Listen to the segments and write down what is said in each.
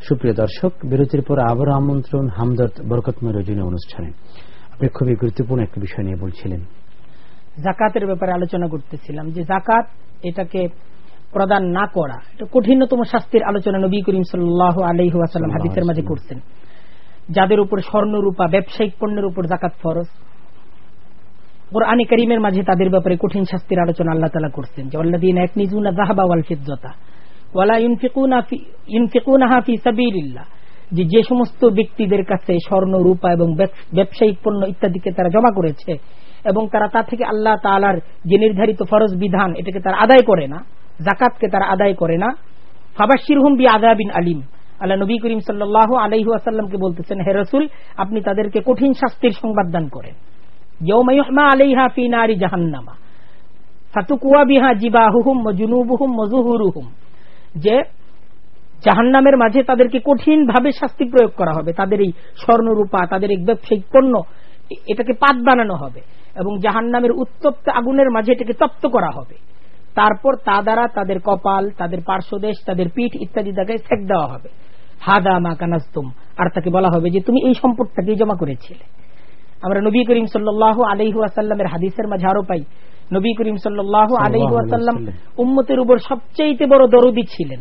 সুপ্রিয় দর্শক, বিরতির পর আবার আমন্ত্রণ হামদর্দ বরকতময় রজনী অনুষ্ঠানে। আপনি খুবই গুরুত্বপূর্ণ একটা বিষয় নিয়ে বলছিলেন, যাকাতের ব্যাপারে আলোচনা করতেছিলাম যে যাকাত এটাকে প্রদান না করা এটা কঠিনতম শাস্তির আলোচনা নবী করিম সাল্লাল্লাহু আলাইহি ওয়াসাল্লাম হাদিসের মাঝে করছেন। যাদের উপর স্বর্ণ রূপা ব্যবসায়িক পণ্যের উপর যাকাত ফরজ, কুরআনে কারীমের মাঝে তাদের ব্যাপারে কঠিন শাস্তির আলোচনা আল্লাহ তাআলা করছেন যে আল্লাযীনা ইয়াকনিজুনা যাহাবা ওয়াল ফিদ্দাতা ওয়ালা ইউনফিকুনাহা ফি সাবিলিল্লাহ, যে সমস্ত ব্যক্তিদের কাছে স্বর্ণ রূপা এবং ব্যবসায়িক পণ্য ইত্যাদিকে তারা জমা করেছে এবং তারা তা থেকে আল্লাহ তাআলার যে নির্ধারিত ফরজ বিধান এটাকে তারা আদায় করে না, যাকাতকে তারা আদায় করে না, ফাবাশশিরহুম বিআযাবিন আলিম, আল্লাহ নবী করিম সাল্লাল্লাহু আলাইহি ওয়াসাল্লামকে বলতেছেন, হে রাসূল আপনি তাদেরকে কঠিন শাস্তির সংবাদ দান করেন। ইয়াউমা ইউহমা আলাইহা ফি নারি জাহান্নামা ফাতুকওয়া বিহা জিবাহুহুম ওয়া জুনুবুহুম ওয়া যুহুরুহুম, যে জাহান্নামের মাঝে তাদেরকে কঠিন ভাবে শাস্তি প্রয়োগ করা হবে, তাদের এই স্বর্ণরূপা তাদের এই ব্যবসায়িক পণ্য এটাকে পাত বানানো হবে এবং জাহান্নামের উত্তপ্ত আগুনের মাঝে এটাকে তপ্ত করা হবে, তারপর তা দ্বারা তাদের কপাল, তাদের পার্শ্বদেশ, তাদের পিঠ ইত্যাদি জায়গায় সেক দেওয়া হবে। হাদা মা কানাজতুম, আর তাকে বলা হবে যে তুমি এই সম্পদটাকে জমা করেছিলে। আমরা নবী করিম সাল্লাল্লাহু আলাইহি ওয়াসাল্লামের হাদিসের মাঝে আরো পাই, নবী করিম সাল্লাল্লাহু আলাইহি ওয়াসাল্লাম উম্মতের উপর সবচেয়ে বড় দরদী ছিলেন।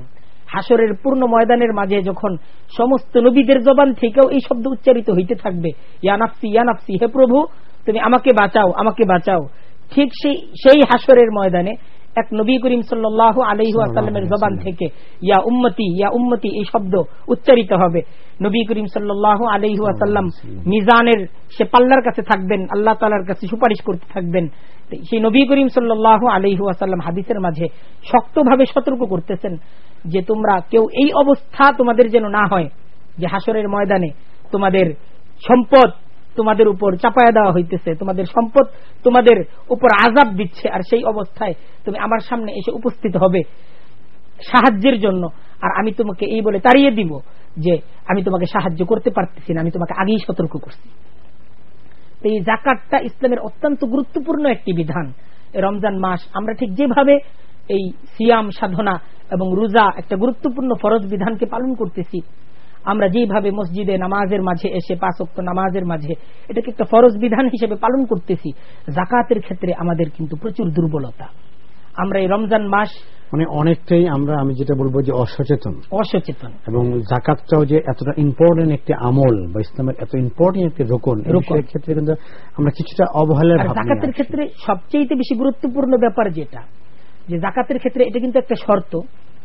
হাসরের পূর্ণ ময়দানের মাঝে যখন সমস্ত নবীদের জবান থেকেও এই শব্দ উচ্চারিত হইতে থাকবে, ইয়া নাফসি ইয়া নাফসি, হে প্রভু তুমি আমাকে বাঁচাও আমাকে বাঁচাও, ঠিক সেই হাসরের ময়দানে এক নবী করিম সাল্লাল্লাহু আলাইহি ওয়াসাল্লামের জবান থেকে ইয়া উম্মতি এই শব্দ উচ্চারিত হবে। নবী করিম সাল্লাল্লাহু আলাইহি ওয়াসাল্লাম মিজানের সে পাল্লার কাছে থাকবেন, আল্লাহ তাআলার কাছে সুপারিশ করতে থাকবেন। সেই নবী করিম সাল্লাল্লাহু আলাইহি ওয়াসাল্লাম হাদিসের মাঝে শক্তভাবে সতর্ক করতেছেন যে তোমরা কেউ এই অবস্থা তোমাদের যেন না হয় যে হাসরের ময়দানে তোমাদের সম্পদ তোমাদের উপর চাপায়া দেওয়া হইতেছে, তোমাদের সম্পদ তোমাদের উপর আযাব দিচ্ছে, আর সেই অবস্থায় তুমি আমার সামনে এসে উপস্থিত হবে সাহায্যের জন্য, আর আমি তোমাকে এই বলে তাড়িয়ে দিব যে আমি তোমাকে সাহায্য করতে পারতেছি না, আমি তোমাকে আগেই সতর্ক করছি। এই যাকাতটা ইসলামের অত্যন্ত গুরুত্বপূর্ণ একটি বিধান। রমজান মাস আমরা ঠিক যেভাবে এই সিয়াম সাধনা এবং রোজা একটা গুরুত্বপূর্ণ ফরজ বিধানকে পালন করতেছি, আমরা যেভাবে মসজিদে নামাজের মাঝে এসে 5 ওয়াক্ত নামাজের মাঝে এটাকে একটা ফরজ বিধান হিসেবে পালন করতেছি, যাকাতের ক্ষেত্রে আমাদের কিন্তু প্রচুর দুর্বলতা। আমরা এই রমজান মাস মানে অনেকটাই আমি যেটা বলবো যে অসচেতন এবং যাকাতটাও যে এতটা ইম্পর্টেন্ট একটি আমল বা ইসলামের এত ইম্পর্টেন্ট একটি রুকন, এই ক্ষেত্রে কিন্তু আমরা কিছুটা অবহেলার ভাব। যাকাতের ক্ষেত্রে সবচেয়ে বেশি গুরুত্বপূর্ণ ব্যাপার যেটা, যে যাকাতের ক্ষেত্রে এটা কিন্তু একটা শর্ত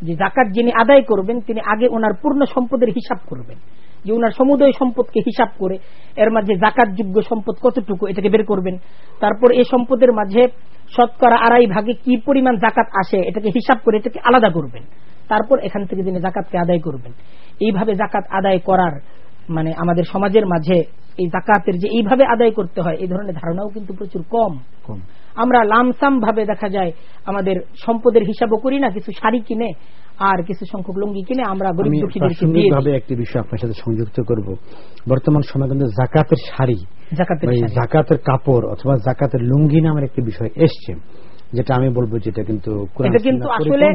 যে যাকাত যিনি আদায় করবেন তিনি আগে ওনার পূর্ণ সম্পদের হিসাব করবেন, যে ওনার সমুদয় সম্পদকে হিসাব করে এর মাঝে যাকাত যোগ্য সম্পদ কতটুকু এটাকে বের করবেন, তারপর এই সম্পদের মাঝে শতকরা 2.5 ভাগে কি পরিমাণ যাকাত আসে এটাকে হিসাব করে এটাকে আলাদা করবেন, তারপর এখান থেকে তিনি যাকাতকে আদায় করবেন। এইভাবে যাকাত আদায় করার মানে আমাদের সমাজের মাঝে এই যাকাতের যে এইভাবে আদায় করতে হয় এই ধরনের ধারণাও কিন্তু প্রচুর কম। আমরা লামসাম ভাবে দেখা যায় আমাদের সম্পদের হিসাবও করি না, কিছু শাড়ি কিনে আর কিছু সংখ্যক লুঙ্গি কিনে আমরা গরিব দুঃখীদেরকে দিয়ে দিই। একটি বিষয় আপনার সাথে সংযুক্ত করব, বর্তমান সময়ে কিন্তু যাকাতের শাড়ি, যাকাতের কাপড় অথবা যাকাতের লুঙ্গি নামের একটি বিষয় এসছে, যেটা আমি বলবো যেটা কিন্তু আসলে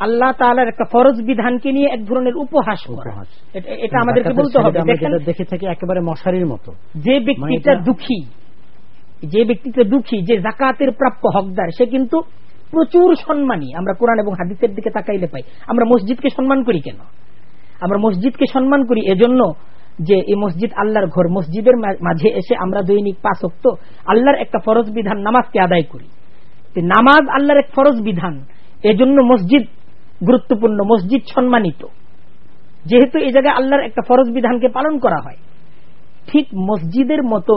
আল্লাহ তাআলার একটা ফরজ বিধানকে নিয়ে এক ধরনের উপহাস। এটা আমাদেরকে বলতে হবে। দেখে থেকে একেবারে মশারির মতো। যে ব্যক্তিটা দুঃখী, যে যাকাতের প্রাপ্য হকদার, সে কিন্তু প্রচুর সম্মানী। আমরা কোরআন এবং হাদিসের দিকে তাকাইলে পাই। আমরা মসজিদকে সম্মান করি কেন? আমরা মসজিদকে সম্মান করি এজন্য যে এই মসজিদ আল্লাহর ঘর, মসজিদের মাঝে এসে আমরা দৈনিক 5 ওয়াক্ত আল্লাহর একটা ফরজ বিধান নামাজকে আদায় করি। নামাজ আল্লাহর এক ফরজ বিধান, এজন্য মসজিদ গুরুত্বপূর্ণ, মসজিদ সম্মানিত, যেহেতু এই জায়গায় আল্লাহর একটা ফরজ বিধানকে পালন করা হয়। ঠিক মসজিদের মতো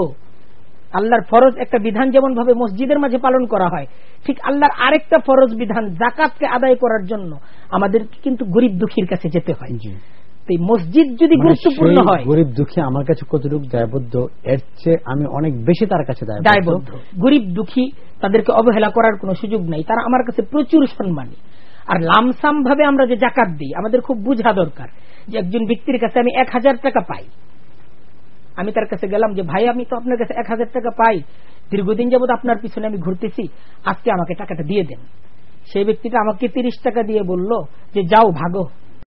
আল্লাহর ফরজ একটা বিধান যেমন ভাবে মসজিদের মাঝে পালন করা হয়, ঠিক আল্লাহর আরেকটা ফরজ বিধান যাকাতকে আদায় করার জন্য আমাদের কিন্তু গরিব দুঃখীর কাছে যেতে হয়। মসজিদ যদি গুরুত্বপূর্ণ হয়, গরিব দুঃখী আমার কাছে কতটুকু দায়বদ্ধ, এর চেয়ে আমি অনেক বেশি তার কাছে দায়বদ্ধ। গরিব দুঃখী তাদেরকে অবহেলা করার কোনো সুযোগ নাই, তারা আমার কাছে প্রচুর সম্মানী। আর লামসাম ভাবে আমরা যে যাকাত দিই, আমাদের খুব বুঝা দরকার যে একজন ব্যক্তির কাছে আমি 1000 টাকা পাই, আমি তার কাছে গেলাম যে ভাই আমি তো আপনার কাছে 1000 টাকা পাই, দীর্ঘদিন যাবত আপনার পিছনে আমি ঘুরতেছি, আজকে আমাকে টাকাটা দিয়ে দেন। সেই ব্যক্তিটা আমাকে 30 টাকা দিয়ে বলল যে যাও ভাগো,